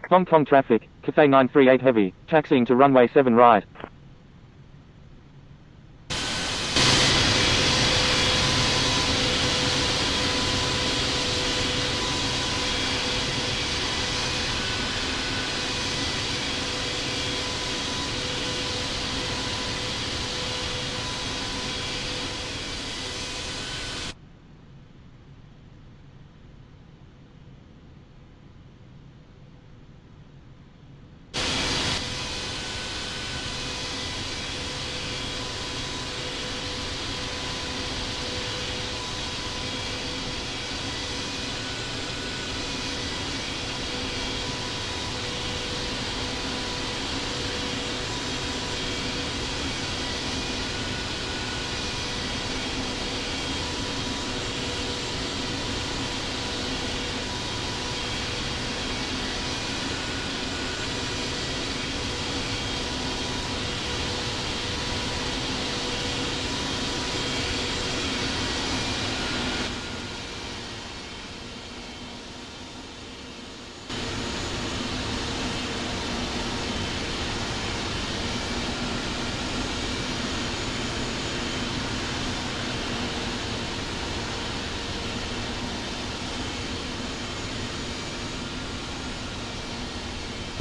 Hong Kong traffic, Cathay 938 heavy, taxiing to runway 7 right.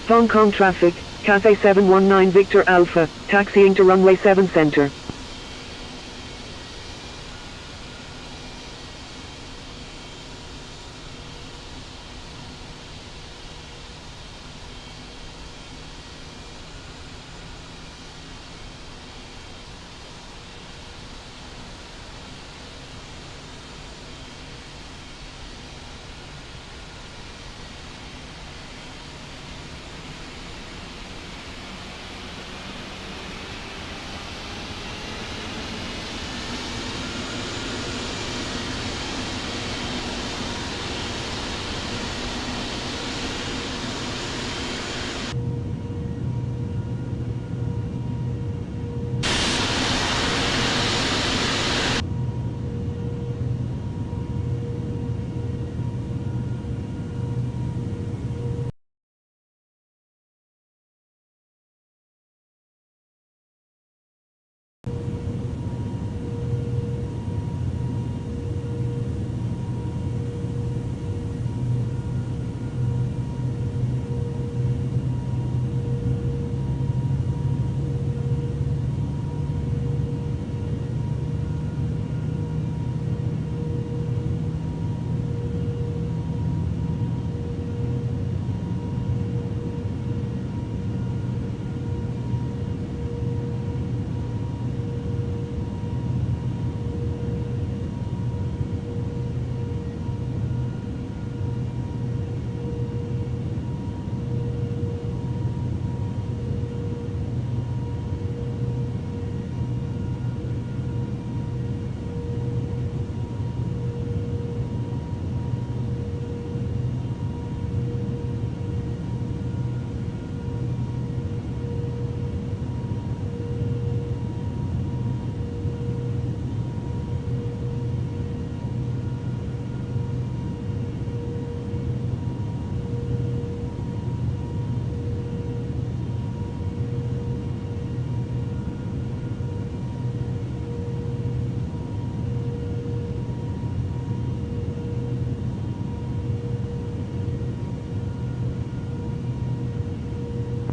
Hong Kong traffic, Cathay 719 Victor Alpha, taxiing to runway 7 center.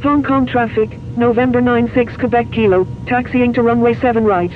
Hong Kong traffic, November 96 Quebec Kilo, taxiing to runway 7 right.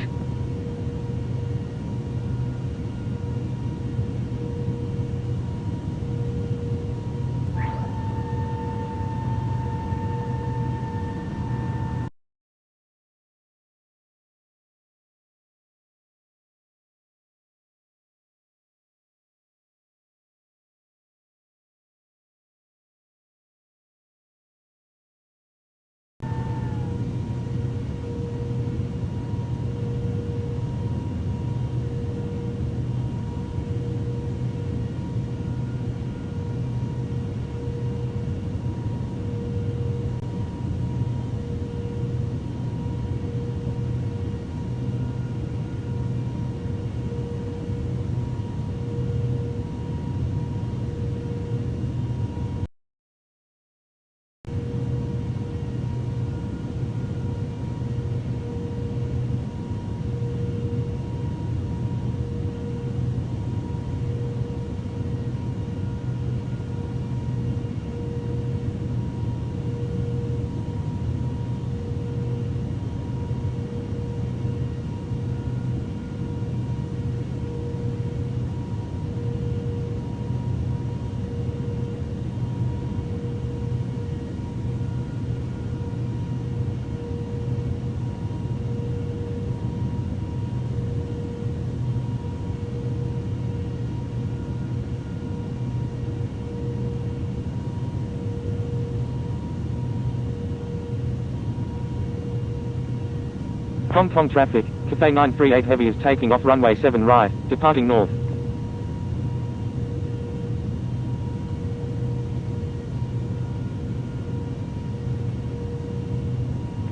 Hong Kong traffic, Cathay 938 Heavy is taking off runway 7 right, departing north.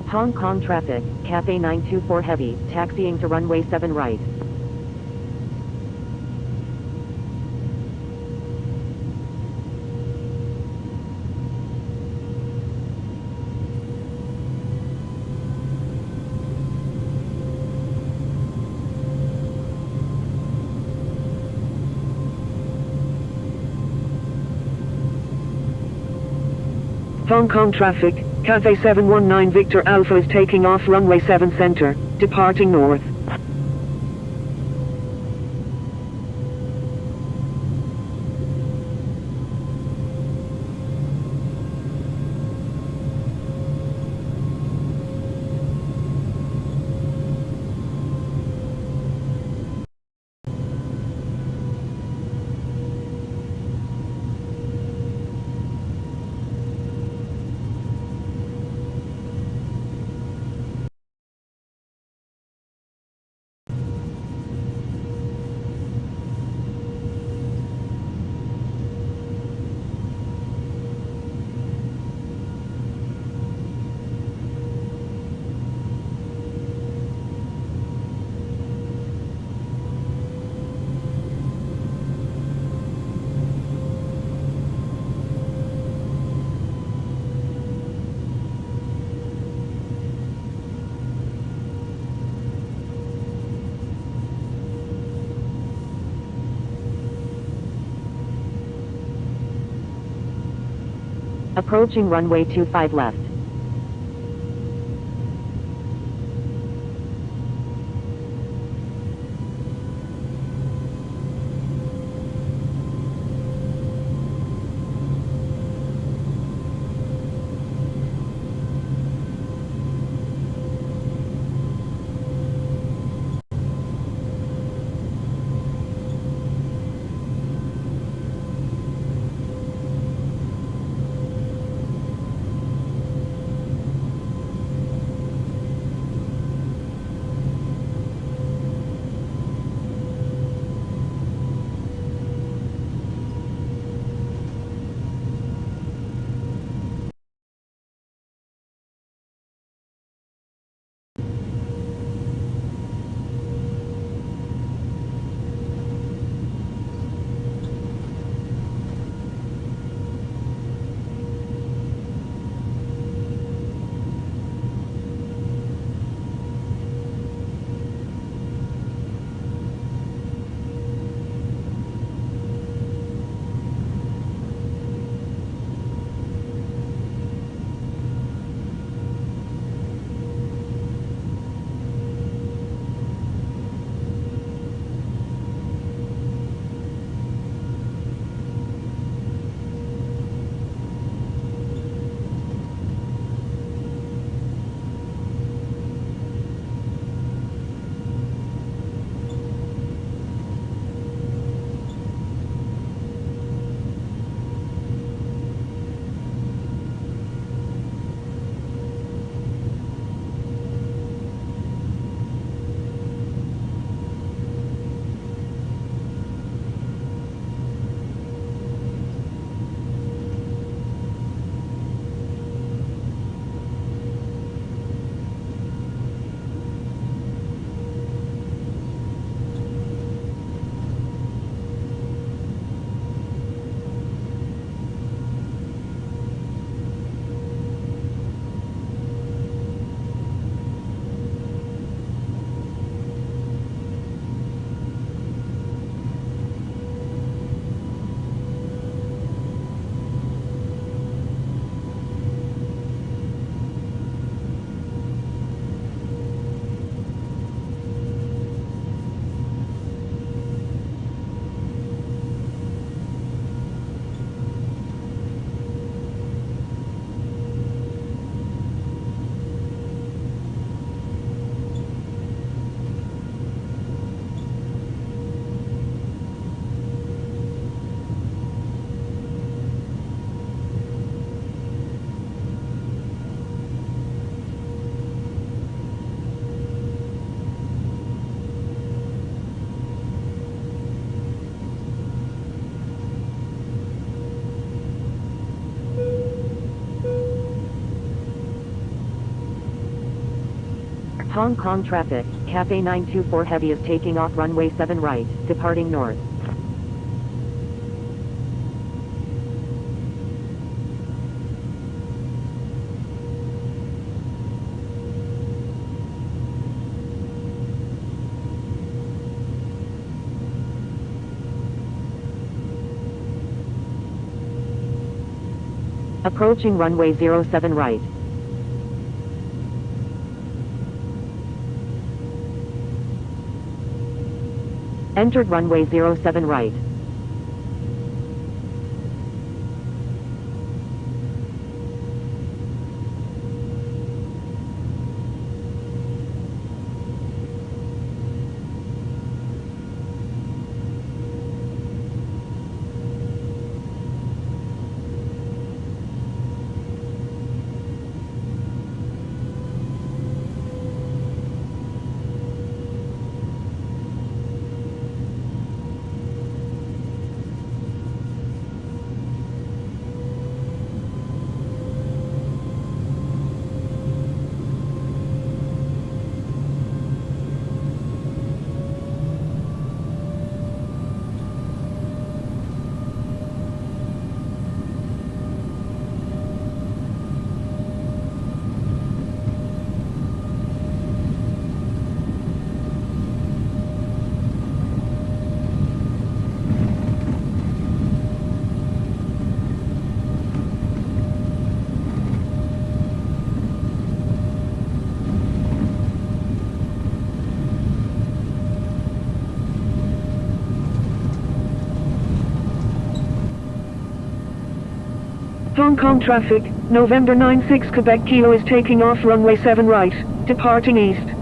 Hong Kong traffic, Cathay 924 Heavy, taxiing to runway 7 right. Hong Kong traffic, Cathay 719 Victor Alpha is taking off runway 7 center, departing north. Approaching runway 25 left. Hong Kong traffic, Cathay 924 Heavy is taking off runway 7 right, departing north. Approaching runway 07 right. Entered runway 07 right. Hong Kong traffic, November 96 Quebec Kilo is taking off runway 7 right, departing east.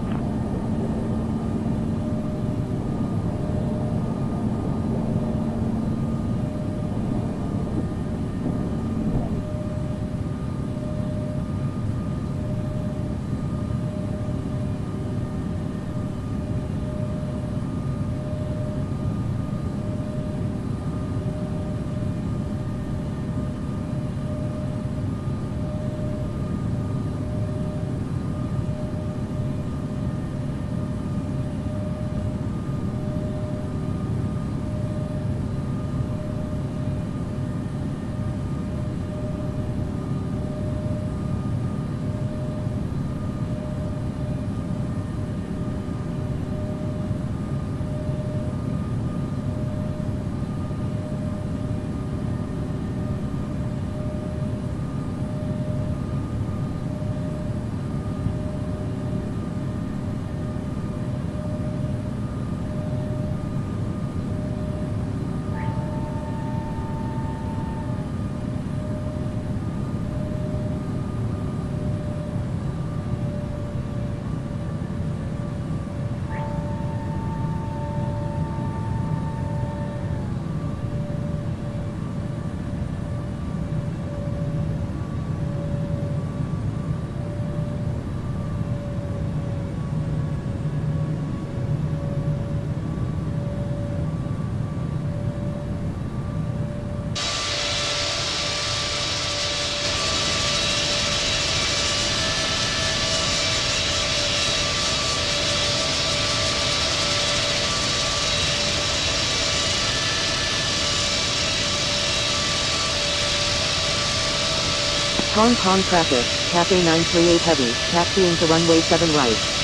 Hong Kong traffic, Cathay 938 Heavy, taxiing to runway 7 right.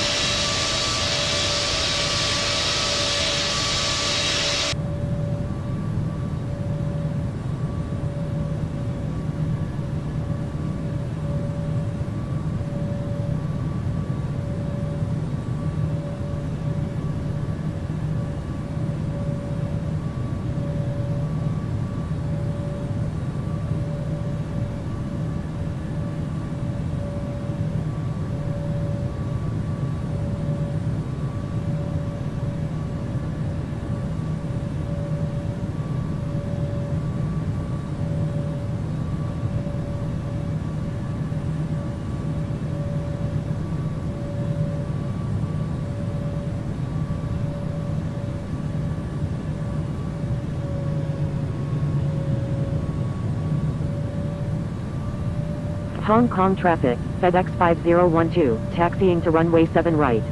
Hong Kong traffic, FedEx 5012, taxiing to runway 7 right.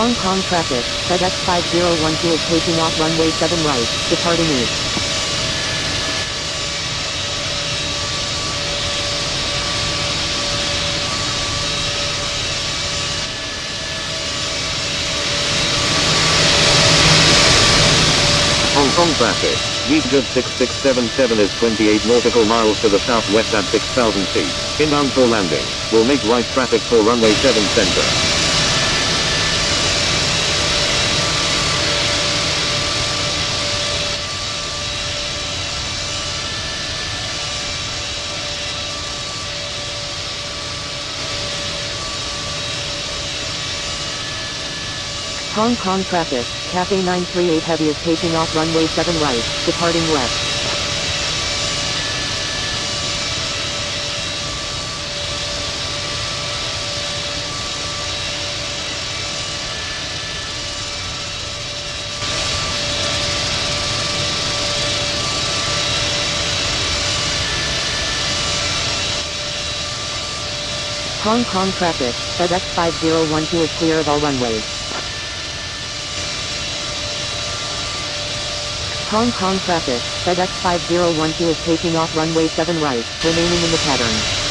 Hong Kong traffic, FedEx 5012 is taking off runway 7 right, departing east. Hong Kong traffic. VJ 6677 is 28 nautical miles to the southwest at 6,000 feet. Inbound for landing. Will make right traffic for runway 7 center. Hong Kong traffic, Cathay 938 Heavy is taking off runway 7 right, departing west. Hong Kong traffic, FedEx 5012 is clear of all runways. Hong Kong traffic, FedEx 5012 is taking off runway 7 right, remaining in the pattern.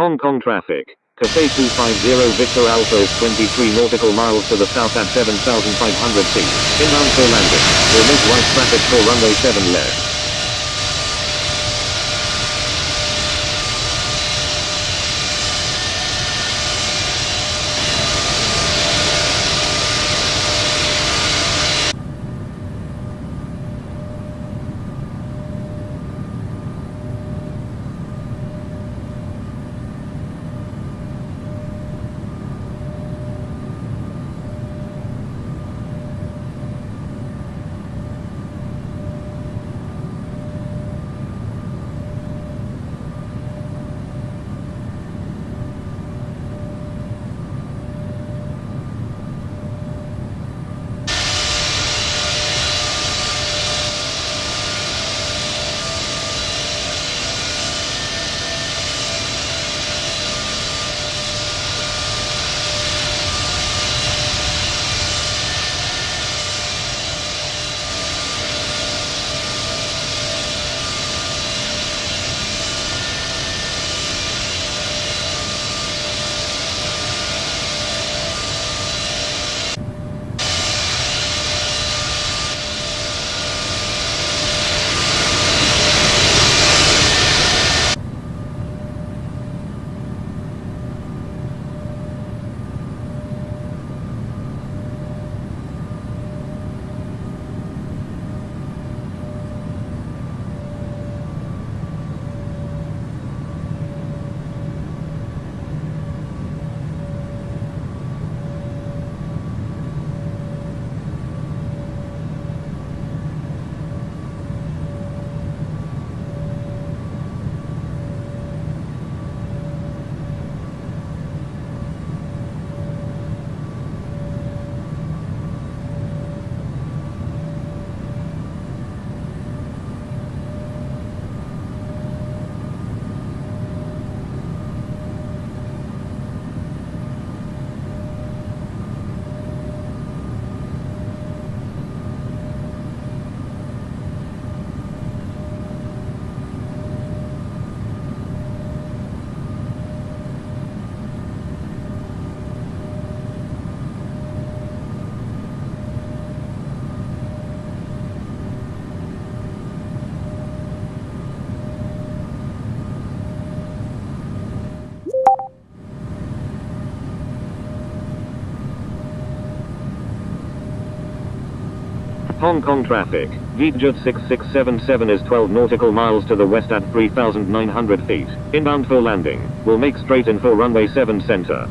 Hong Kong traffic. Cathay 250 Victor Alpha is 23 nautical miles to the south at 7,500 feet. Inbound for landing. Will make right traffic for runway 7 left. Hong Kong traffic. VJ 6677 is 12 nautical miles to the west at 3,900 feet. Inbound for landing. Will make straight in for runway 7 center.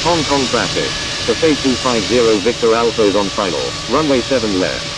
Hong Kong traffic. Cathay 250 Victor Alpha is on final. Runway 7 left.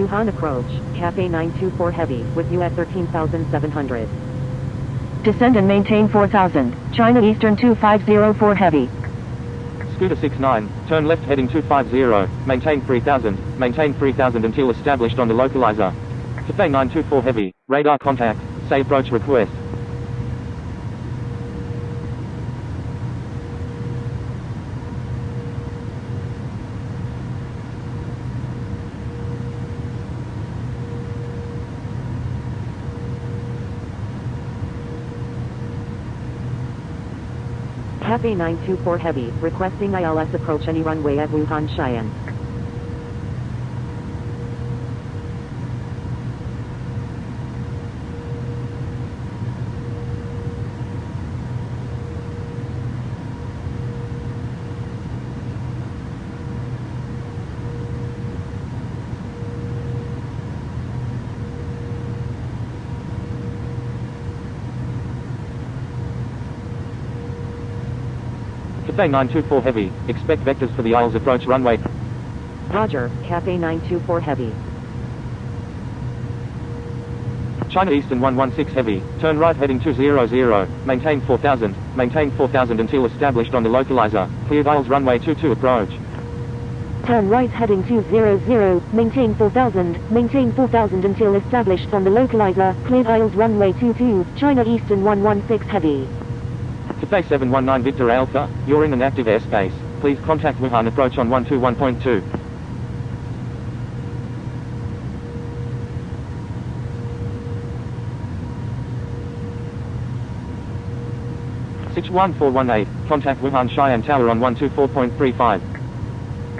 Wuhan approach, Cafe 924 Heavy, with you at 13,700. Descend and maintain 4000, China Eastern 2504 Heavy. Scooter 69, turn left heading 250, maintain 3000 until established on the localizer. Cafe 924 Heavy, radar contact, say approach request. Cafe 924 Heavy, requesting ILS approach any runway at Wuhan Cheyenne. Cafe 924 Heavy, expect vectors for the Isles approach runway. Roger, Cafe 924 Heavy. China Eastern 116 Heavy, turn right heading 200, maintain 4000 until established on the localizer, cleared Isles runway 22 approach. Turn right heading 200, maintain 4000 until established on the localizer, cleared Isles runway 22, China Eastern 116 Heavy. Cafe 719 Victor Alpha, you're in an active airspace, please contact Wuhan approach on 121.2. .61418, contact Wuhan Cheyenne Tower on 124.35.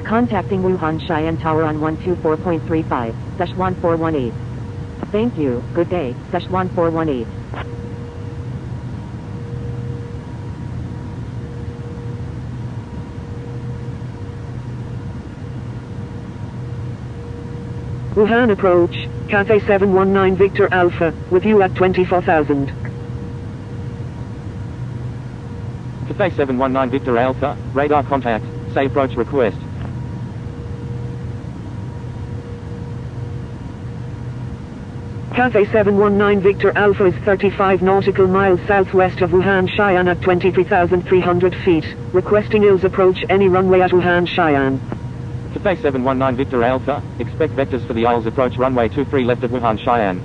Contacting Wuhan Cheyenne Tower on 124.35, /1418. Thank you, good day, /1418. Wuhan approach, Cathay 719 Victor Alpha, with you at 24,000. Cafe 719 Victor Alpha, radar contact, say approach request. Cathay 719 Victor Alpha is 35 nautical miles southwest of Wuhan Cheyenne at 23,300 feet, requesting ILS approach any runway at Wuhan Cheyenne. Cafe 719 Victor Alpha, expect vectors for the Isles approach runway 23 left at Wuhan Cheyenne.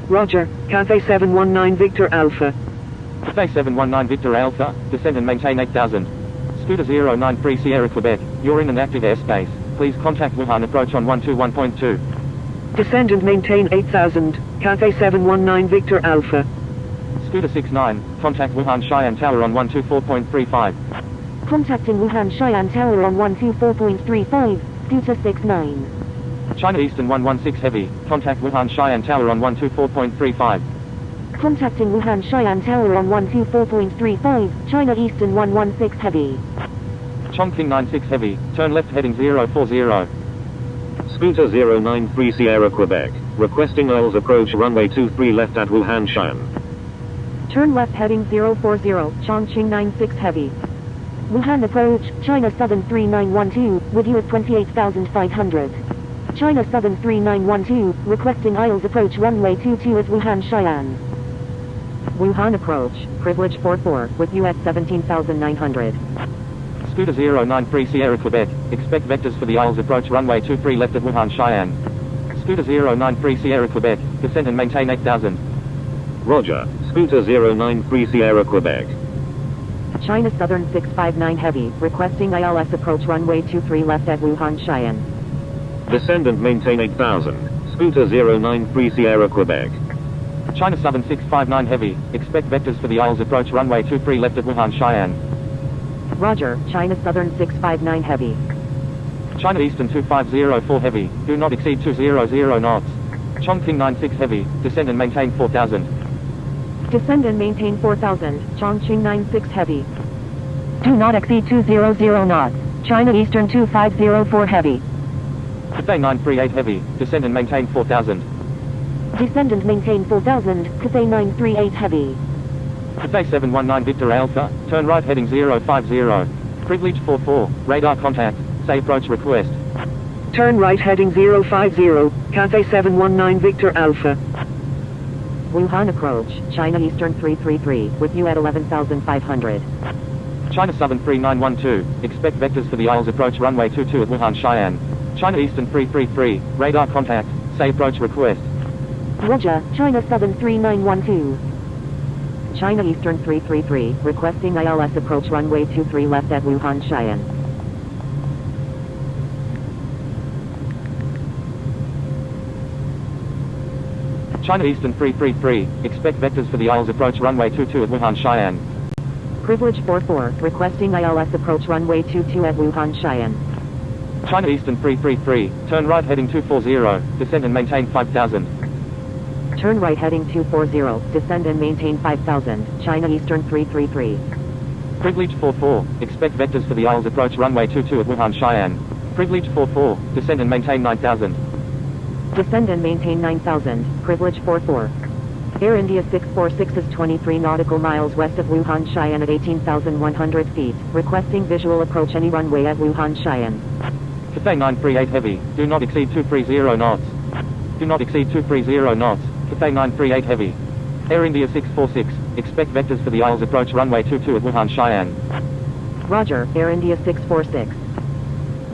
Roger, Cathay 719 Victor Alpha. Cafe 719 Victor Alpha, descend and maintain 8000. Scooter 093 Sierra Quebec, you're in an active airspace, please contact Wuhan approach on 121.2. Descend and maintain 8000, Cathay 719 Victor Alpha. Scooter 69, contact Wuhan Cheyenne Tower on 124.35. Contacting Wuhan Cheyenne Tower on 124.35, Scooter 69. China Eastern 116 Heavy, contact Wuhan Cheyenne Tower on 124.35. Contacting Wuhan Cheyenne Tower on 124.35, China Eastern 116 Heavy. Chongqing 96 Heavy, turn left heading 040. Scooter 093 Sierra Quebec, requesting ILS approach runway 23 left at Wuhan Cheyenne. Turn left heading 040, Chongqing 96 Heavy. Wuhan approach, China Southern 3912, with you at 28,500. China Southern 3912, requesting ILS approach runway 22 at Wuhan Cheyenne. Wuhan approach, privilege 44, with you at 17,900. Scooter 093 Sierra Quebec, expect vectors for the Isles approach runway 23 left at Wuhan Cheyenne. Scooter 093 Sierra Quebec, descend and maintain 8000. Roger, Scooter 093 Sierra Quebec. China Southern 659 Heavy, requesting ILS approach runway 23 left at Wuhan Cheyenne. Descend and maintain 8000. Scooter 093 Sierra Quebec. China Southern 659 Heavy, expect vectors for the Isles approach runway 23 left at Wuhan Cheyenne. Roger, China Southern 659 Heavy. China Eastern 2504 Heavy, do not exceed 200 knots. Chongqing 96 Heavy, descend and maintain 4000. Descend and maintain 4000, Chongqing 96 Heavy. Do not exceed 200 knots, China Eastern 2504 Heavy. Cathay 938 Heavy, descend and maintain 4000. Descend and maintain 4000, Cathay 938 Heavy. Cathay 719 Victor Alpha, turn right heading 050. Privilege 44, radar contact, say approach request. Turn right heading 050, Cathay 719 Victor Alpha. Wuhan approach, China Eastern 333, with you at 11,500. China Southern 3912, expect vectors for the Isles approach runway 22 at Wuhan Cheyenne. China Eastern 333, radar contact, say approach request. Roger, China Southern 3912. China Eastern 333, requesting ILS approach runway 23 left at Wuhan Cheyenne. China Eastern 333, expect vectors for the Isles approach runway 22 at Wuhan Cheyenne. Privilege 44, requesting ILS approach runway 22 at Wuhan Cheyenne. China Eastern 333, turn right heading 240, descend and maintain 5000. Turn right heading 240, descend and maintain 5000, China Eastern 333. Privilege 44, expect vectors for the Isles approach runway 22 at Wuhan Cheyenne. Privilege 44, descend and maintain 9000. Descend and maintain 9000, Privilege 44. Air India 646 is 23 nautical miles west of Wuhan Cheyenne at 18,100 feet, requesting visual approach any runway at Wuhan Cheyenne. Cathay 938 heavy, do not exceed 230 knots. Do not exceed 230 knots, Cathay 938 heavy. Air India 646, expect vectors for the Isles approach runway 22 at Wuhan Cheyenne. Roger, Air India 646.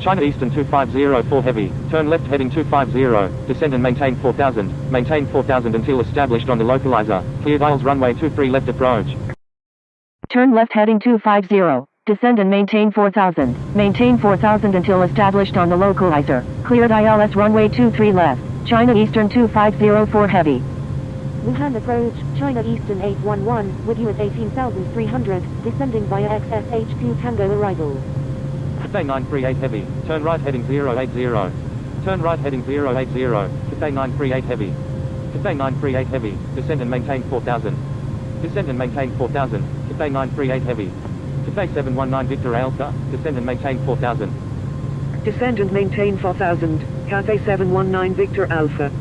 China Eastern 2504 heavy, turn left heading 250, descend and maintain 4000, maintain 4000 until established on the localizer, cleared Isles runway 23 left approach. Turn left heading 250, descend and maintain 4000, maintain 4000 until established on the localizer, cleared ILS runway 23 left, China Eastern 2504 heavy. Wuhan approach, China Eastern 811, with you at 18,300, descending via XSHQ Tango arrival. Cathay 938 heavy, turn right heading 080. Turn right heading 080, Cathay 938 heavy. Cathay 938 heavy, descend and maintain 4000. Descend and maintain 4000, Cathay 938 heavy. Cathay 719 Victor Alpha, descend and maintain 4000. Descend and maintain 4000, Cathay 719 Victor Alpha.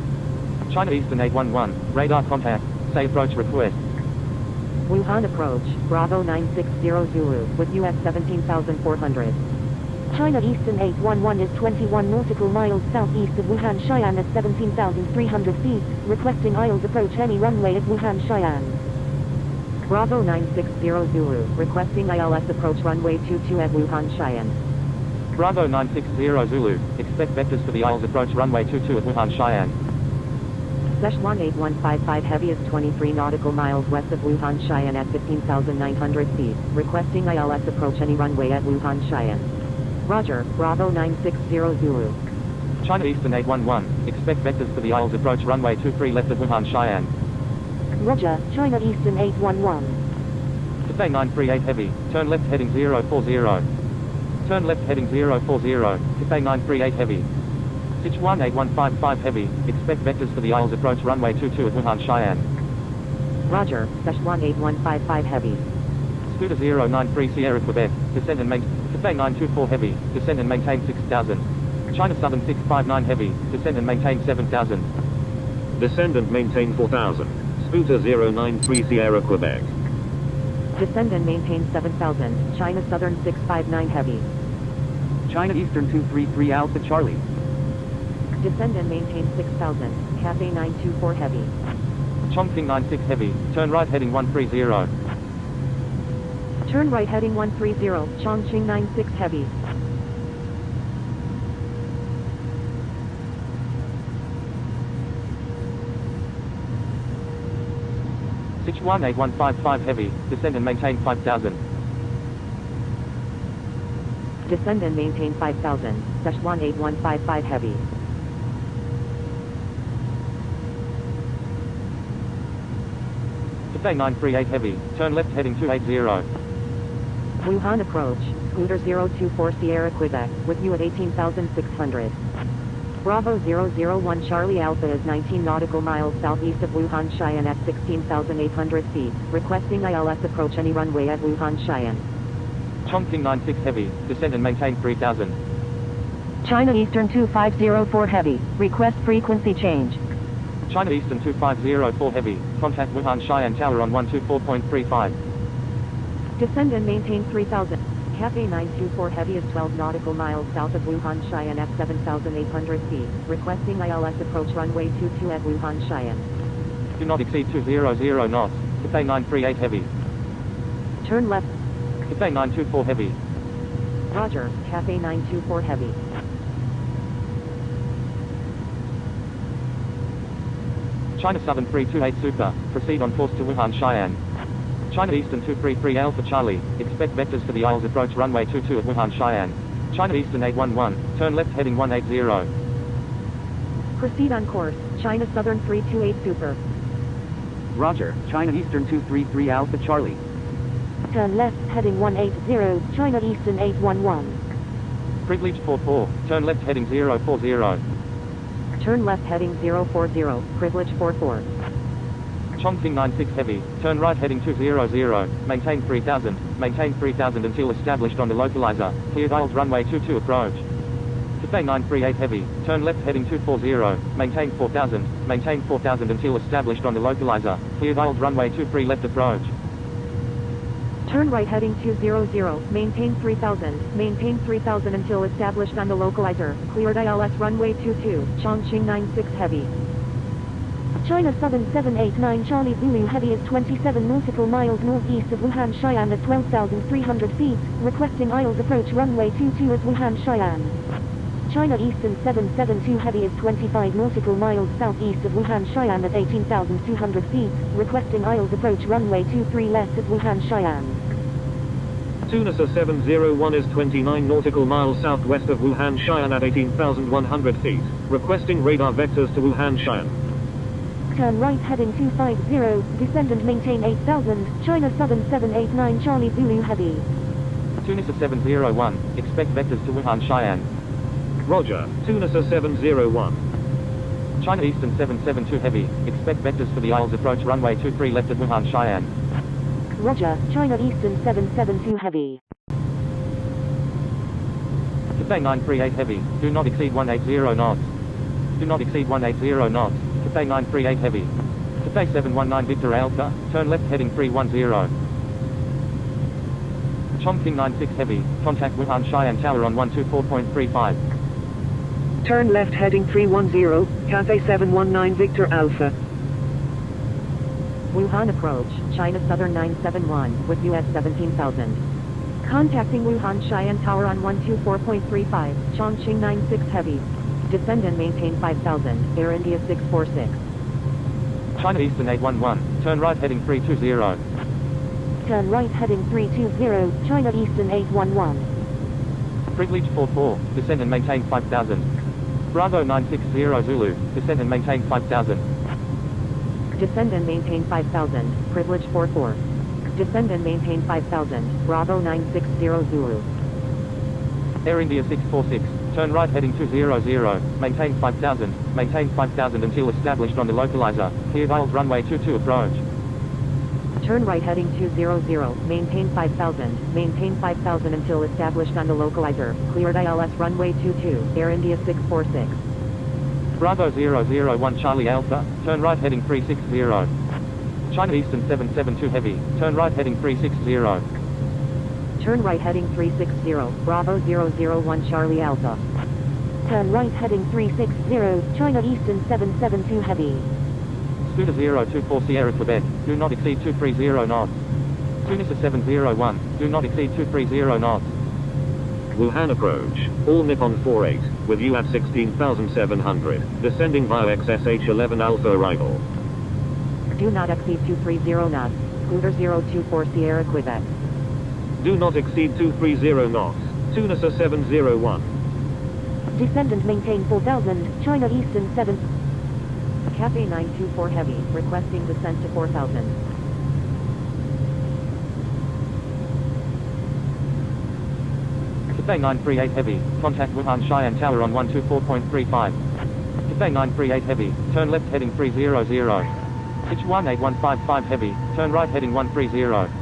China Eastern 811, radar contact, say approach request. Wuhan approach, Bravo 960 Zulu, with you at 17,400. China Eastern 811 is 21 nautical miles southeast of Wuhan Cheyenne at 17,300 feet, requesting Isles approach any runway at Wuhan Cheyenne. Bravo 960 Zulu, requesting ILS approach runway 22 at Wuhan Cheyenne. Bravo 960 Zulu, expect vectors for the Isles approach runway 22 at Wuhan Cheyenne. Szechuan 8155 heavy is 23 nautical miles west of Wuhan Cheyenne at 15,900 feet, requesting ILS approach any runway at Wuhan Cheyenne. Roger, Bravo 960 Zulu. China Eastern 811, expect vectors for the Isles approach runway 23 left at Wuhan Cheyenne. Roger, China Eastern 811. Cathay 938 heavy, turn left heading 040. Turn left heading 040, Cathay 938 heavy. Sichuan 8155 heavy, expect vectors for the Isles approach runway 22 at Wuhan Cheyenne. Roger, Szechuan 8155 heavy. Scooter 093 Sierra Quebec, descend and maintain, Cathay 924 heavy, descend and maintain 6000. China Southern 659 heavy, descend and maintain 7000. Descend and maintain 4000. Scooter 093 Sierra Quebec. Descend and maintain 7000, China Southern 659 heavy. China Eastern 233 Alpha Charlie. Descend and maintain 6000, Cathay 924 heavy. Chongqing 96 heavy, turn right heading 130. Turn right heading 130, Chongqing 96 heavy. Sichuan 8155 heavy, descend and maintain 5000. Descend and maintain 5000, Szechuan 8155 heavy. Cathay 938 heavy, turn left heading 280. Wuhan approach, Scooter 024 Sierra Quebec, with you at 18,600. Bravo 001 Charlie Alpha is 19 nautical miles southeast of Wuhan Cheyenne at 16,800 feet, requesting ILS approach any runway at Wuhan Cheyenne. Chongqing 96 heavy, descend and maintain 3000. China Eastern 2504 heavy, request frequency change. China Eastern 2504 heavy, contact Wuhan Cheyenne Tower on 124.35. Descend and maintain 3000, Cathay 924 Heavy is 12 nautical miles south of Wuhan Xi'an at 7,800 feet, requesting ILS approach runway 22 at Wuhan Xi'an. Do not exceed 200 knots. Cathay 938 Heavy. Turn left. Cathay 924 Heavy. Roger, Cathay 924 Heavy. China Southern 328 Super, proceed on course to Wuhan Xi'an. China Eastern 233 Alpha Charlie, expect vectors for the ILS approach runway 22 at Wuhan Xi'an. China Eastern 811, turn left heading 180. Proceed on course, China Southern 328 Super. Roger, China Eastern 233 Alpha Charlie. Turn left heading 180, China Eastern 811. Privilege 44, turn left heading 040. Turn left heading 040, privilege 44. Chongqing 96 Heavy, turn right heading 200, maintain 3000 until established on the localizer, cleared ILS runway 22 approach. Cathay 938 Heavy, turn left heading 240, maintain 4000 until established on the localizer, cleared ILS runway 23 left approach. Turn right heading 200, maintain 3000 until established on the localizer, cleared ILS runway 22, Chongqing 96 Heavy. China Southern 789 Charlie Zulu Heavy is 27 nautical miles northeast of Wuhan Xi'an at 12,300 feet, requesting ILS approach runway 22 at Wuhan Xi'an. China Eastern 772 Heavy is 25 nautical miles southeast of Wuhan Xi'an at 18,200 feet, requesting ILS approach runway 23 left at Wuhan Xi'an. Tunisia 701 is 29 nautical miles southwest of Wuhan Xi'an at 18,100 feet, requesting radar vectors to Wuhan Xi'an. Turn right heading 250, descend and maintain 8,000, China Southern 789 Charlie Zulu Heavy. Tunisia 701, expect vectors to Wuhan Xi'an. Roger, Tunisia 701. China Eastern 772 Heavy, expect vectors for the ILS approach runway 23 left at Wuhan Xi'an. Roger, China Eastern 772 Heavy. Cathay 938 Heavy, do not exceed 180 knots. Do not exceed 180 knots. Cathay 938 Heavy. Cathay 719 Victor Alpha, turn left heading 310. Chongqing 96 Heavy, contact Wuhan Xi'an Tower on 124.35. Turn left heading 310, Cathay 719 Victor Alpha. Wuhan approach, China Southern 971, with US 17,000. Contacting Wuhan Xi'an Tower on 124.35, Chongqing 96 Heavy. Descend and maintain 5,000, Air India 646. China Eastern 811, turn right heading 320. Turn right heading 320, China Eastern 811. Privilege 44, descend and maintain 5,000. Bravo 960 Zulu, descend and maintain 5,000. Descend and maintain 5,000, privilege 44. Descend and maintain 5,000, Bravo 960 Zulu. Air India 646, turn right heading 200, maintain 5,000 until established on the localizer, cleared ILS runway 22 approach. Turn right heading 200, maintain 5,000 until established on the localizer, cleared ILS runway 22, Air India 646. Bravo 001 Charlie Alpha, turn right heading 360. China Eastern 772 Heavy, turn right heading 360. Turn right heading 360, Bravo 001 Charlie Alpha. Turn right heading 360, China Eastern 772 Heavy. Scooter 024 Sierra Quebec, do not exceed 230 knots. Tunisia 701, do not exceed 230 knots. Wuhan approach, all Nippon 48, with you at 16,700, descending via XSH11 Alpha arrival. Do not exceed 230 knots, Scooter 024 Sierra Quebec. Do not exceed 230 knots, Tunisia 701. Descend and maintain 4,000, China Eastern 7. Cathay 924 Heavy, requesting descent to 4,000. Cathay 938 Heavy, contact Wuhan Xi'an Tower on 124.35. Cathay 938 Heavy, turn left heading 300. Pitch 18155 Heavy, turn right heading 130.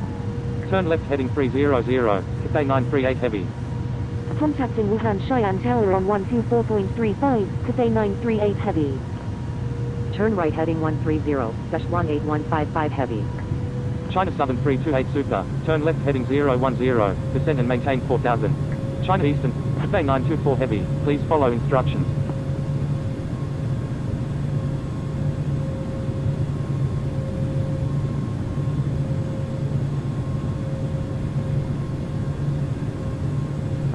Turn left heading 300, Cathay 938 Heavy. Contacting Wuhan Xi'an Tower on 124.35, Cathay 938 Heavy. Turn right heading 130, 18155 Heavy. China Southern 328 Super, turn left heading 010, descend and maintain 4000. China Eastern, Cathay 924 Heavy, please follow instructions.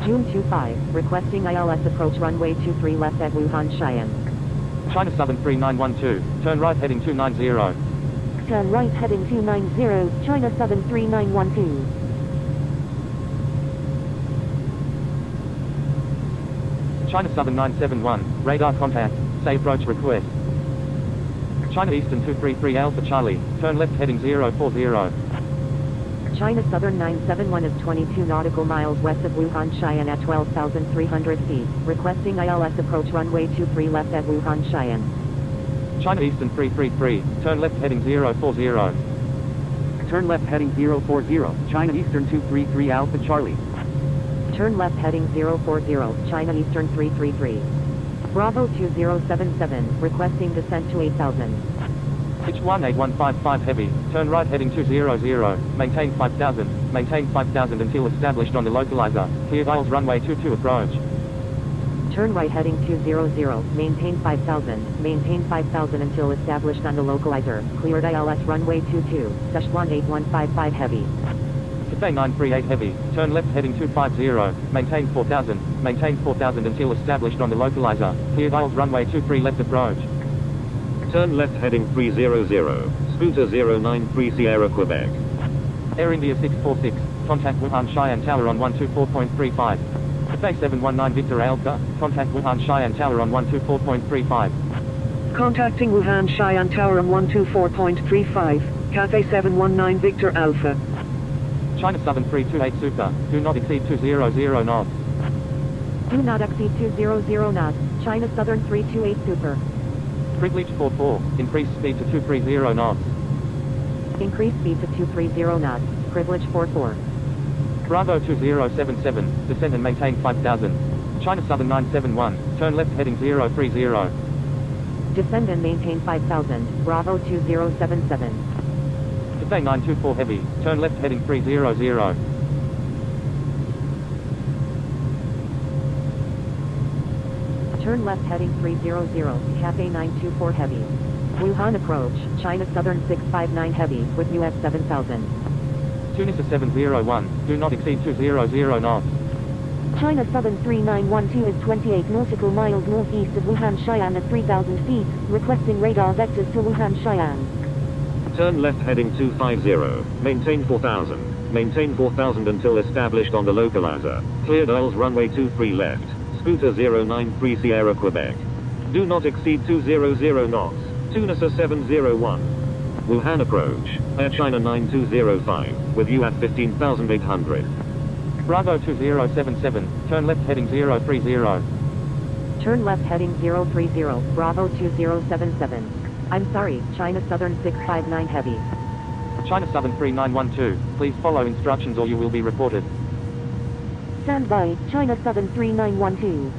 June 25, requesting ILS approach runway 23 left at Wuhan Cheyenne. China Southern 3912, turn right heading 290. Turn right heading 290, China Southern 3912. China Southern 971, radar contact, say approach request. China Eastern 233 Alpha Charlie, turn left heading 040. China Southern 971 is 22 nautical miles west of Wuhan Cheyenne at 12,300 feet, requesting ILS approach runway 23 left at Wuhan Cheyenne. China Eastern 333, turn left heading 040. Turn left heading 040, China Eastern 233 Alpha Charlie. Turn left heading 040, China Eastern 333. Bravo 2077, requesting descent to 8,000. Pitch 18155 Heavy, turn right heading 200, maintain 5000 until established on the localizer, clear dials runway 22 approach. Turn right heading 200, maintain 5000 until established on the localizer, cleared ILS runway 22, dash 18155 Heavy. Cathay 938 Heavy, turn left heading 250, maintain 4000 until established on the localizer, clear dials runway 23 left approach. Turn left heading 300, Scooter 093 Sierra Quebec. Air India 646, contact Wuhan Cheyenne Tower on 124.35. Cathay 719 Victor Alpha, contact Wuhan Cheyenne Tower on 124.35. Contacting Wuhan Cheyenne Tower on 124.35, Cathay 719 Victor Alpha. China Southern 328 Super, do not exceed 200 knots. Do not exceed 200 knots, China Southern 328 Super. Privilege 44, increase speed to 230 knots. Increase speed to 230 knots, privilege 44. Bravo 2077, descend and maintain 5000. China Southern 971, turn left heading 030. Descend and maintain 5000, Bravo 2077. Cathay 924 Heavy, turn left heading 300. Turn left heading 300, Cathay 924 Heavy. Wuhan approach, China Southern 659 Heavy, with US 7000. Tunisia 701, do not exceed 200 knots. China Southern 3912 is 28 nautical miles northeast of Wuhan Cheyenne at 3,000 feet, requesting radar vectors to Wuhan Cheyenne. Turn left heading 250, maintain 4000 until established on the localizer, clear dials runway 23 left, Scooter 093 Sierra Quebec. Do not exceed 200 knots, Tunisia 701. Wuhan approach, Air China 9205, with you at 15,800. Bravo 2077, turn left heading 030. Turn left heading 030, Bravo 2077. I'm sorry, China Southern 659 Heavy. China Southern 3912, please follow instructions or you will be reported. Stand by, China Southern 3912.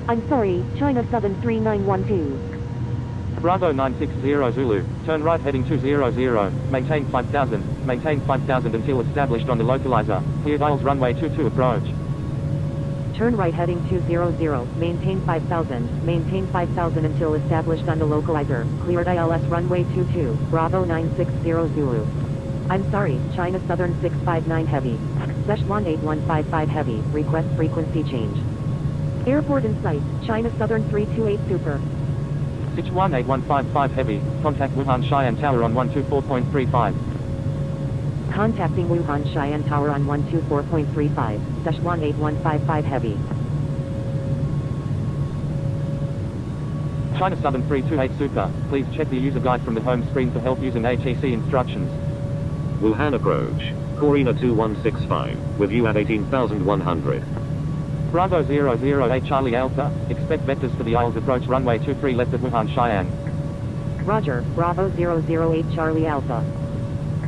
I'm sorry, China Southern 3912. Bravo 960 Zulu, turn right heading 200, maintain 5000 until established on the localizer, clear dials runway 22 approach. Turn right heading 200, maintain 5000 until established on the localizer, cleared ILS runway 22, Bravo 960 Zulu. I'm sorry, China Southern 659 Heavy. Dash 18155 Heavy, request frequency change. Airport in sight, China Southern 328 Super. Pitch 18155 Heavy, contact Wuhan Cheyenne Tower on 124.35. Contacting Wuhan Cheyenne Tower on 124.35, dash 18155 Heavy. China Southern 328 Super, please check the user guide from the home screen for help using ATC instructions. Wuhan approach, Corina 2165, with you at 18,100. Bravo 008 Charlie Alpha, expect vectors for the Isles approach runway 23 left of Wuhan Cheyenne. Roger, Bravo 008 Charlie Alpha.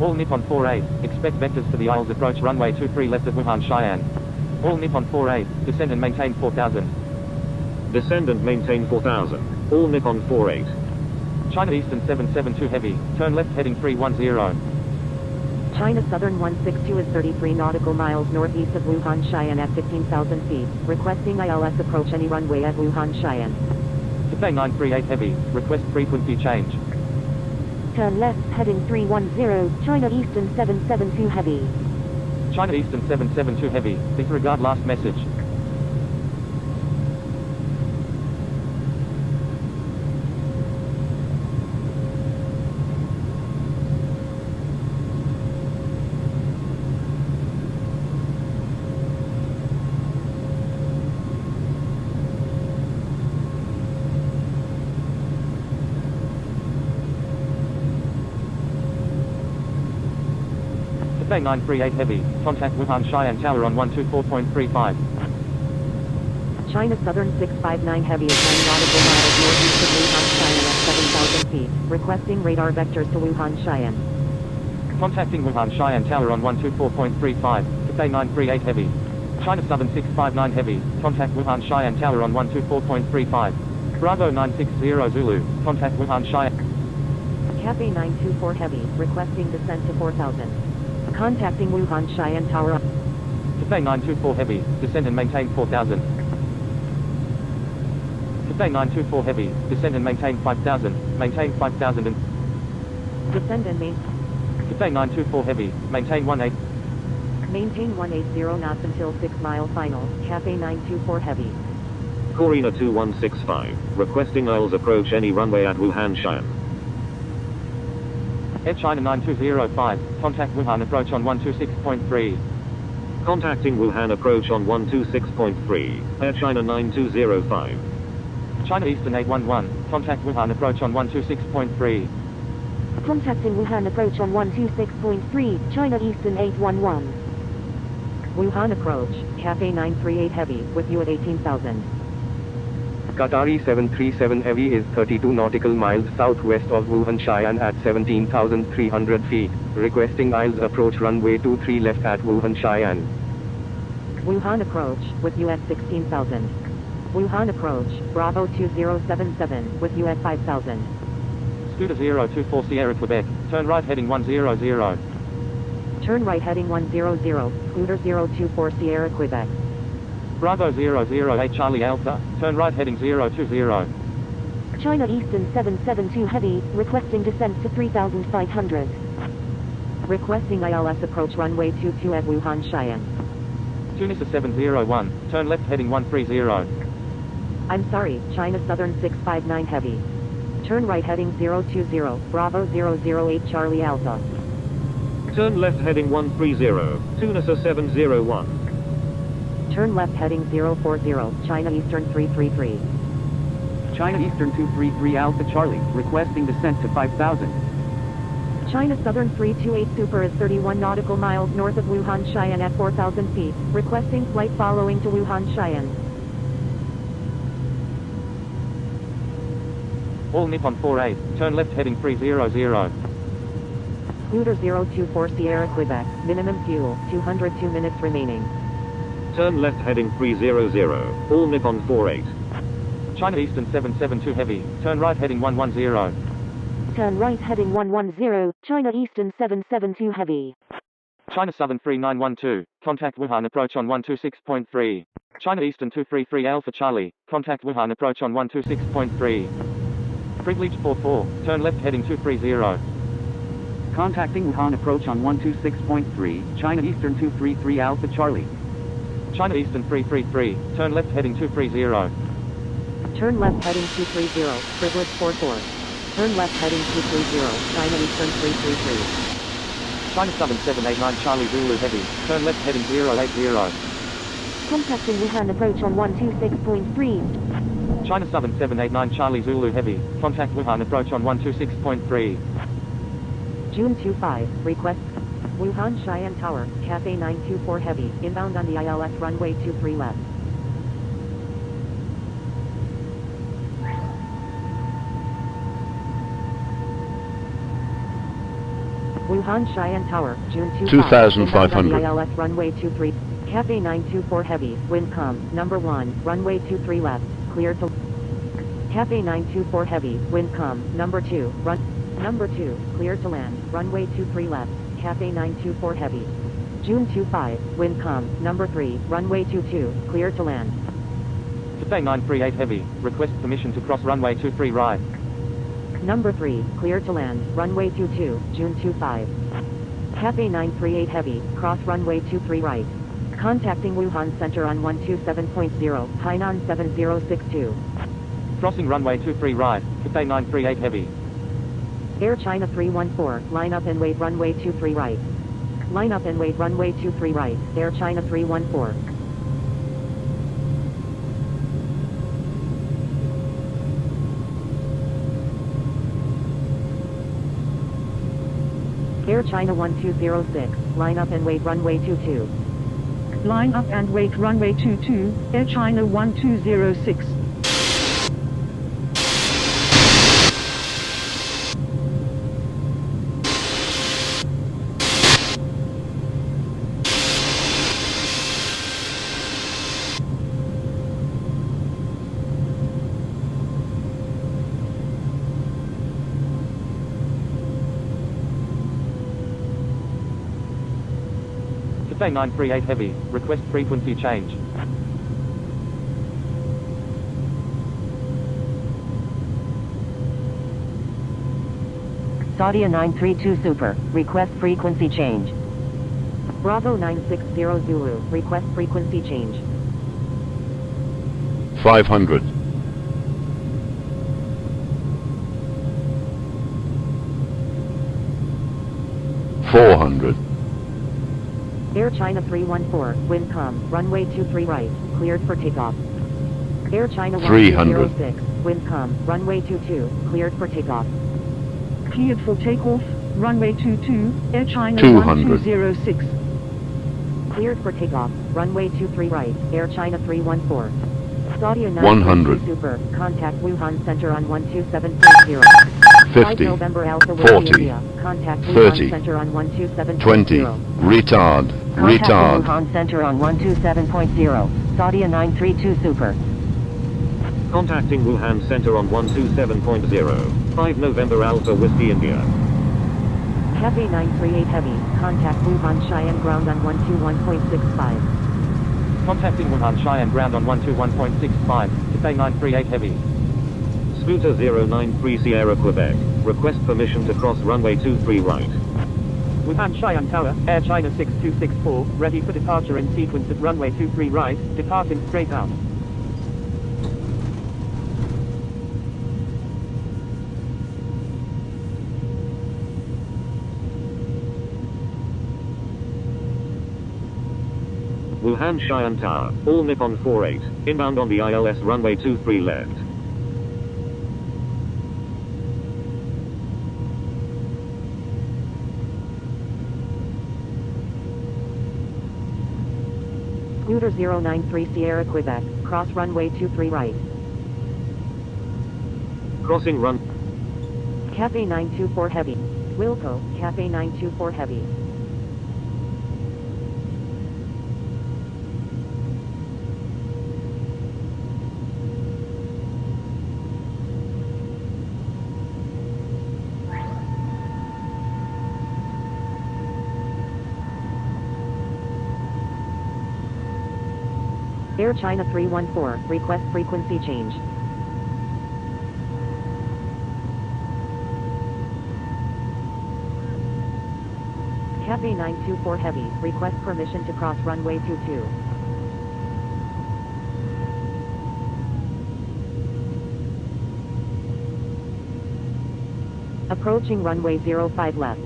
All Nippon 48, expect vectors for the Isles approach runway 23 left of Wuhan Cheyenne. All Nippon 48, descend and maintain 4000. Descend and maintain 4000, all Nippon 48. China Eastern 772 Heavy, turn left heading 310. China Southern 162 is 33 nautical miles northeast of Wuhan Xi'an at 15,000 feet, requesting ILS approach any runway at Wuhan Xi'an. Cathay 938 Heavy, request frequency change. Turn left, heading 310, China Eastern 772 Heavy. China Eastern 772 Heavy, disregard last message. Cathay 938 Heavy, contact Wuhan Xi'an Tower on 124.35. China Southern 659 Heavy is 9 nautical miles northeast of Wuhan Xi'an at 7,000 feet, requesting radar vectors to Wuhan Xi'an. Contacting Wuhan Xi'an Tower on 124.35, Cathay 938 Heavy. China Southern 659 Heavy, contact Wuhan Xi'an Tower on 124.35. Bravo 960 Zulu, contact Wuhan Xi'an. Cathay 924 Heavy, requesting descent to 4,000. Contacting Wuhan Xi'an Tower. Cathay 924 Heavy, descend and maintain 4,000. Cathay 924 Heavy, descend and maintain 5,000, maintain 5,000 and... Descend and Cathay 924 Heavy, maintain 18. maintain 180 knots until 6 mile final. Cathay 924 Heavy. Corina 2165, requesting ILS approach any runway at Wuhan Xi'an. Air China 9205, contact Wuhan approach on 126.3. Contacting Wuhan approach on 126.3, Air China 9205. China Eastern 811, contact Wuhan approach on 126.3. Contacting Wuhan approach on 126.3, China Eastern 811. Wuhan approach, Cathay 938 Heavy, with you at 18,000. Qatari 737 Heavy is 32 nautical miles southwest of Wuhan Xi'an at 17,300 feet, requesting ILS approach runway 23 left at Wuhan Xi'an. Wuhan approach, with you at 16,000. Wuhan approach, Bravo 2077, with you at 5,000. Scooter 024 Sierra Quebec, turn right heading 100. Turn right heading 100, Scooter 024 Sierra Quebec. Bravo 008 Charlie Alpha, turn right heading 020. China Eastern 772 Heavy, requesting descent to 3,500. Requesting ILS approach runway 22 at Wuhan Xi'an. Tunisia 701, turn left heading 130. I'm sorry, China Southern 659 Heavy. Turn right heading 020, Bravo 008 Charlie Alpha. Turn left heading 130, Tunisia 701. Turn left heading 040, China Eastern 333. China Eastern 233 Alpha Charlie, requesting descent to 5,000. China Southern 328 Super is 31 nautical miles north of Wuhan Xi'an at 4,000 feet, requesting flight following to Wuhan Xi'an. All Nippon 48, turn left heading 300. Scooter 024 Sierra Quebec, minimum fuel, 202 minutes remaining. Turn left heading 300, all Nippon 48. China Eastern 772 Heavy, turn right heading 110. Turn right heading 110, China Eastern 772 Heavy. China Southern 3912, contact Wuhan approach on 126.3. China Eastern 233 Alpha Charlie, contact Wuhan approach on 126.3. Privilege 44, turn left heading 230. Contacting Wuhan approach on 126.3, China Eastern 233 Alpha Charlie. China Eastern 333, turn left heading 230. Turn left heading 230, Privilege 44. Turn left heading 230, China Eastern 333. China Southern 789 Charlie Zulu Heavy, turn left heading 080. Contacting Wuhan approach on 126.3. China Southern 789 Charlie Zulu Heavy, contact Wuhan approach on 126.3. June 25, request. Wuhan Xi'an Tower, Cathay 924 Heavy, inbound on the ILS runway 23 left. Wuhan Xi'an Tower, June 25, 2,500. inbound on the ILS runway 23. Cathay 924 Heavy, wind calm, number 1, runway 23 left, clear to... Cathay 924 Heavy, wind calm, number 2, number 2, clear to land, runway 23 left, Cathay 924 Heavy. June 25, wind calm, number 3, runway 22, clear to land. Cathay 938 Heavy, request permission to cross runway 23 right. Number 3, clear to land, runway 22, June 25. Cathay 938 Heavy, cross runway 23 right. Contacting Wuhan Center on 127.0, Hainan 7062. Crossing runway 23 right, Cathay 938 Heavy. Air China 314, line up and wait runway 23 right. Line up and wait runway 23 right, Air China 314. Air China 1206, line up and wait runway 22. Line up and wait runway 22, Air China 1206. Cathay 938 Heavy, request frequency change. Saudia 932 Super, request frequency change. Bravo 960 Zulu, request frequency change. 500. 400. Air China 314, wind calm, runway 23 right, cleared for takeoff. Air China 300. 1206, wind calm, runway 22, cleared for takeoff. Cleared for takeoff, runway 22, Air China 200. 1206. Cleared for takeoff, runway 23 right, Air China 314. Saudia 100. 932 Super, contact Wuhan Center on 127.0. 50. November Alpha Whiskey 40. India, contact 30. Wuhan Center on 127.0. 20. Retard. Contacting Retard. Wuhan Center on 127.0, Saudia 932 Super. Contacting Wuhan Center on 127.0. 5 November Alpha Whiskey India. Cathay 938 Heavy, contact Wuhan Cheyenne ground on 121.65. Contacting Wuhan Cheyenne ground on 121.65, Cathay 938 Heavy. Scooter 093 Sierra Quebec, request permission to cross runway 23 right. Wuhan Cheyenne Tower, Air China 6264, ready for departure in sequence at runway 23 right, departing straight out. Wuhan Cheyenne Tower, all Nippon 48, inbound on the ILS runway 23 left. Scooter 093 Sierra Quebec, cross runway 23 right. Crossing run. Cathay 924 Heavy. Wilco, Cathay 924 Heavy. Air China 314, request frequency change. Cathay 924 Heavy, request permission to cross runway 22. Approaching runway 05 left.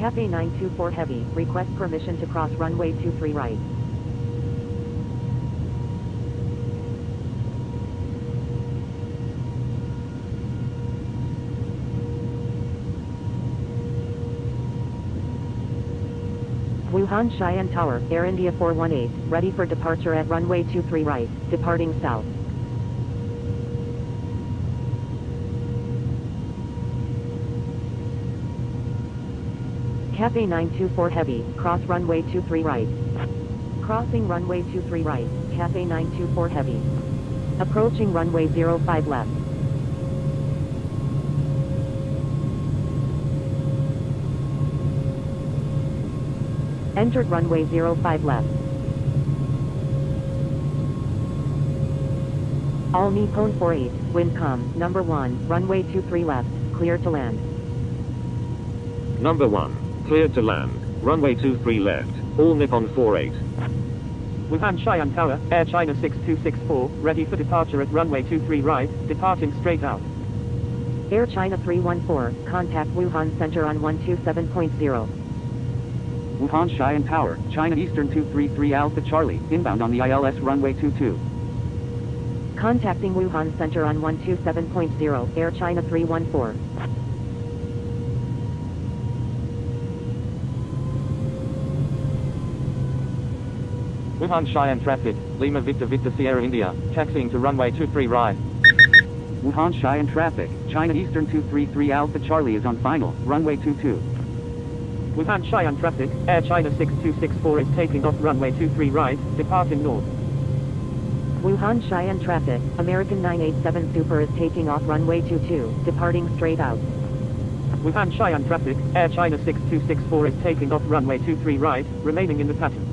Cathay 924 Heavy, request permission to cross runway 23 right. Wuhan Cheyenne Tower, Air India 418, ready for departure at runway 23 right, departing south. Cathay 924 Heavy, cross runway 23 right. Crossing runway 23 right, Cathay 924 Heavy. Approaching runway 05 left. Entered runway 05 left. All Nippon 48, wind calm, number 1, runway 23 left, clear to land. Number 1, cleared to land, runway 23 left, all Nippon 48. Wuhan Cheyenne Tower, Air China 6264, ready for departure at runway 23 right, departing straight out. Air China 314, contact Wuhan Center on 127.0. Wuhan Cheyenne Tower, China Eastern 233 Alpha Charlie, inbound on the ILS runway 22. Contacting Wuhan Center on 127.0, Air China 314. Wuhan Cheyenne traffic, Lima Victor Victor Sierra India, taxiing to runway 23 right. Wuhan Cheyenne traffic, China Eastern 233 Alpha Charlie is on final, runway 22. Wuhan Cheyenne traffic, Air China 6264 is taking off runway 23 right, departing north. Wuhan Cheyenne traffic, American 987 Super is taking off runway 22, departing straight out. Wuhan Cheyenne traffic, Air China 6264 is taking off runway 23 right, remaining in the pattern.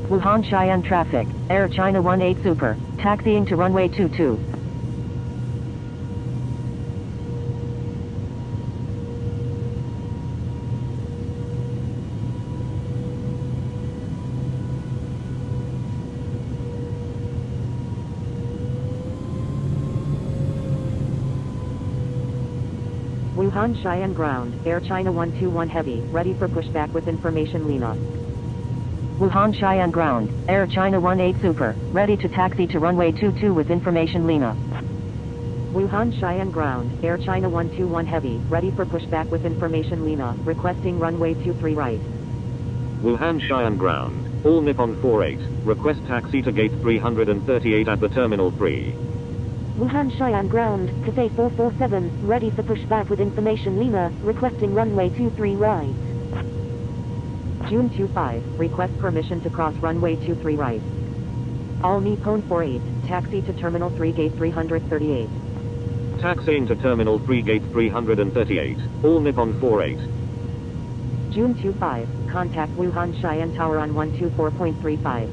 Wuhan Cheyenne traffic, Air China 18 Super, taxiing to runway 22. Wuhan Cheyenne ground, Air China 121 Heavy, ready for pushback with information Lima. Wuhan Cheyenne ground, Air China 18 Super, ready to taxi to runway 22 with information Lima. Wuhan Cheyenne ground, Air China 121 Heavy, ready for pushback with information Lima, requesting runway 23 right. Wuhan Cheyenne ground, all Nippon 48, request taxi to gate 338 at the Terminal 3. Wuhan Cheyenne ground, Cathay 447, ready for pushback with information Lima, requesting runway 23 right. June 25, request permission to cross runway 23 right. All Nippon 48, taxi to Terminal 3 gate 338. Taxiing to Terminal 3 gate 338, all Nippon 48. June 25, contact Wuhan Cheyenne Tower on 124.35.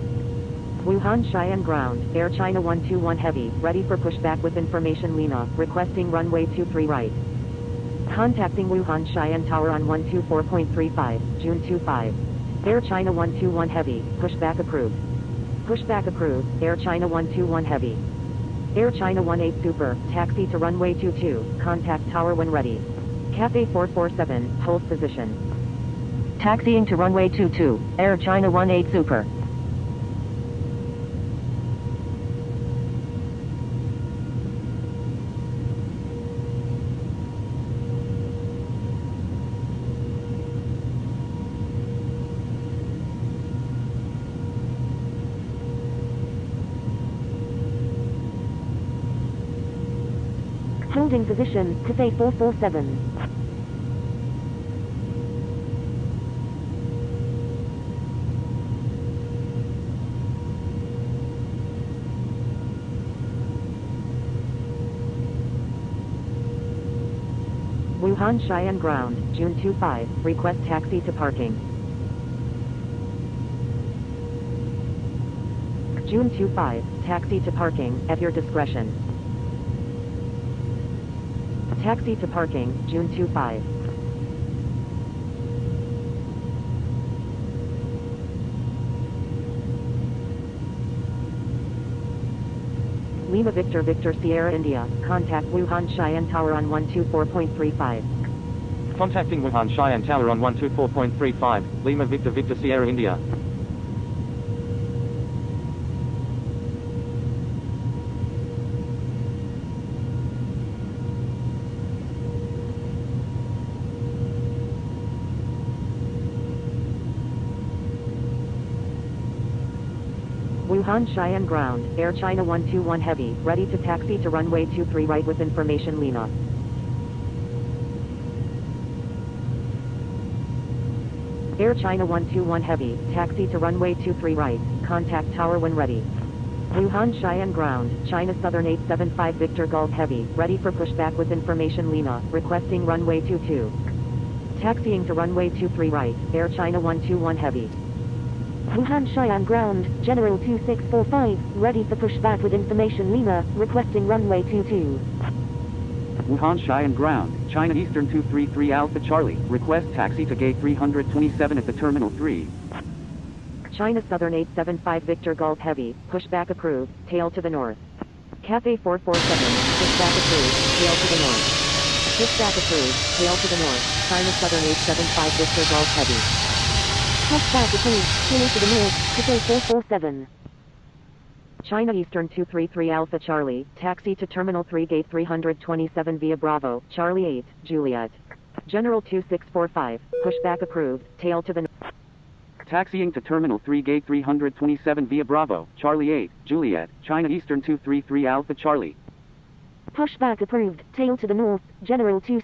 Wuhan Cheyenne ground, Air China 121 Heavy, ready for pushback with information Lima, requesting runway 23 right. Contacting Wuhan Cheyenne Tower on 124.35, June 25. Air China 121 Heavy, pushback approved. Pushback approved, Air China 121 Heavy. Air China 18 Super, taxi to runway 22, contact tower when ready. Cathay 447, hold position. Taxiing to runway 22, Air China 18 Super. Holding position, Cathay 447. Wuhan Cheyenne ground, June 25, request taxi to parking. June 25, taxi to parking, at your discretion. Taxi to parking, June 25. Lima Victor Victor Sierra India, contact Wuhan Cheyenne Tower on 124.35. Contacting Wuhan Cheyenne Tower on 124.35, Lima Victor Victor Sierra India. Wuhan Cheyenne ground, Air China 121 Heavy, ready to taxi to runway 23 right with information Lima. Air China 121 Heavy, taxi to runway 23 right, contact tower when ready. Wuhan Xi'an ground, China Southern 875 Victor Golf Heavy, ready for pushback with information Lima, requesting runway 22. Taxiing to runway 23 right, Air China 121 Heavy. Wuhan Xi'an ground, General 2645, ready for pushback with information Lima, requesting runway 22. Wuhan Xi'an ground, China Eastern 233 Alpha Charlie, request taxi to gate 327 at the Terminal 3. China Southern 875 Victor Golf Heavy, pushback approved, tail to the north. Cathay 447, pushback approved, tail to the north. Pushback approved, tail to the north, China Southern 875 Victor Golf Heavy. Pushback approved, tail to the north, Cathay 447. China Eastern 233 Alpha Charlie, taxi to Terminal 3 Gate 327 via Bravo, Charlie 8, Juliet. General 2645, pushback approved, tail to the north. Taxiing to Terminal 3 Gate 327 via Bravo, Charlie 8, Juliet, China Eastern 233 Alpha Charlie. Pushback approved, tail to the north, General 2.